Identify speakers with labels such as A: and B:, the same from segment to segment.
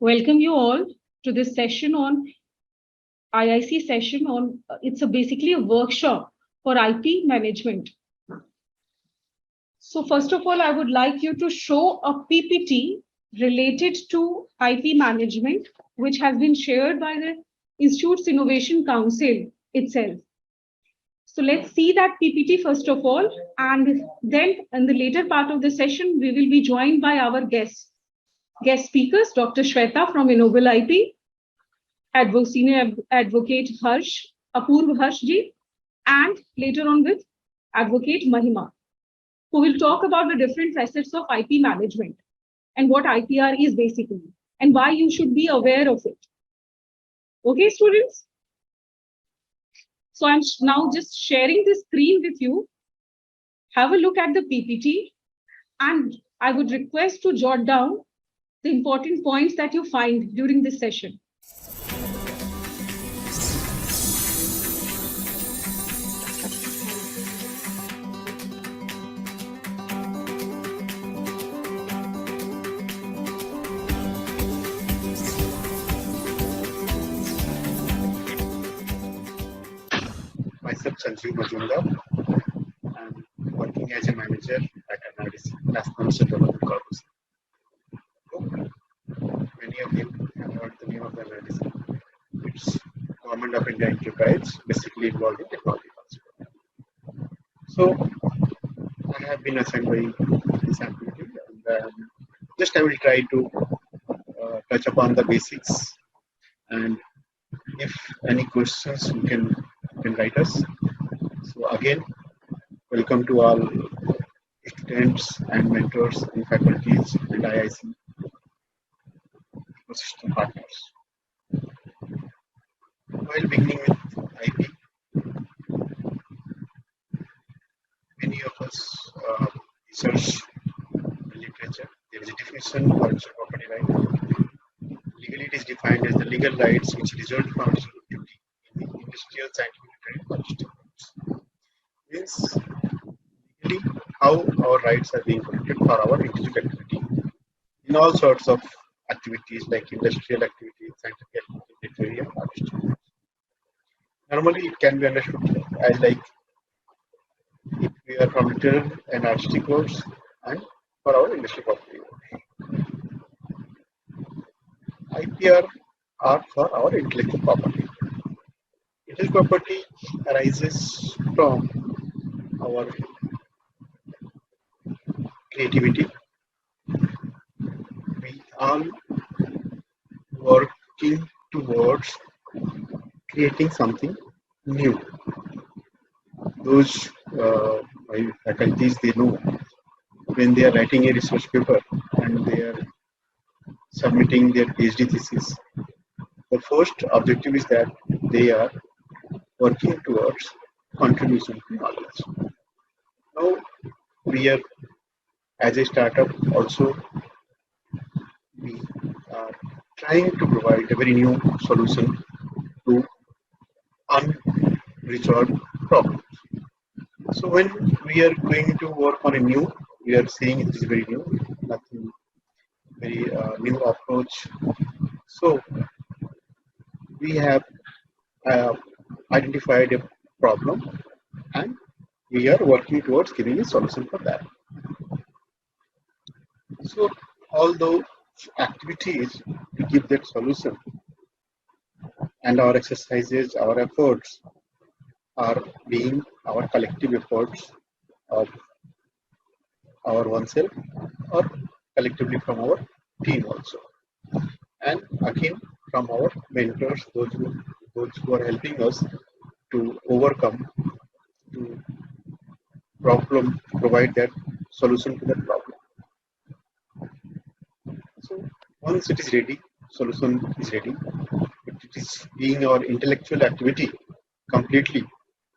A: welcome you all to this session on IIC session on it's basically a workshop for IP management. So first of all, I would like you to show a PPT related to IP management, which has been shared by the Institute's Innovation Council itself. So let's see that PPT first of all, and then in the later part of the session, we will be joined by our guest speakers, Dr. Shweta from Ennoble IP, Senior Advocate Apurv Harshji, and later on with Advocate Mahima, who will talk about the different facets of IP management and what IPR is basically, and why you should be aware of it. Okay, students? So I'm now just sharing the screen with you. Have a look at the PPT, and I would request to jot down the important points that you find during this session.
B: Myself, Sanjeev Majumdar. I'm working as a manager at NRDC, National Development Corporation. Many of you have heard the name of the NRDC. It's Government of India enterprise, basically involved in technology transfer. So, I have been assigned by this activity, and just I will try to touch upon the basics, and if any questions you can write us. So again, welcome to all students and mentors and faculties and IIC ecosystem partners. While beginning with IP, many of us research the literature. There is a definition for intellectual property right. Legally, it is defined as the legal rights which result from activity in the industrial, scientific, and logistics. Means legally how our rights are being protected for our intellectual activity in all sorts of activities like industrial activities, scientific activities, literary, and artistic. Normally, it can be understood as like if we are from literary and artistic works and for our industrial property works. IPR are for our intellectual property. Intellectual property arises from our creativity. We are working towards creating something new. Those my faculties, they know when they are writing a research paper and they are submitting their PhD thesis, the first objective is that they are working towards contribution to knowledge. Now, we are, as a startup, also we are trying to provide a very new solution to unresolved problems. So when we are going to work on a new, we are saying it is very new, nothing very new approach. So we have identified a problem and we are working towards giving a solution for that. So all those activities to give that solution and our exercises, our efforts are being our collective efforts of our oneself or collectively from our team also. And again from our mentors, those who are helping us to overcome to problem, provide that solution to that problem. So once it is ready, solution is ready, but it is being our intellectual activity completely.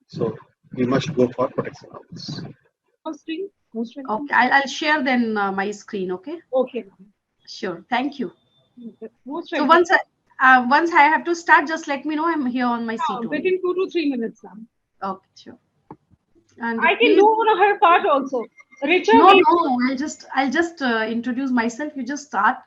B: So we must go for protection of this.
C: Okay, I'll share then my screen. Okay.
A: Okay.
C: Sure. Thank you. So once I have to start, just let me know. I'm here on my seat.
A: Within 2 to 3 minutes, ma'am.
C: Okay, sure. And
A: I can do on her part also. Richa,
C: no, I'll just introduce myself. You just start.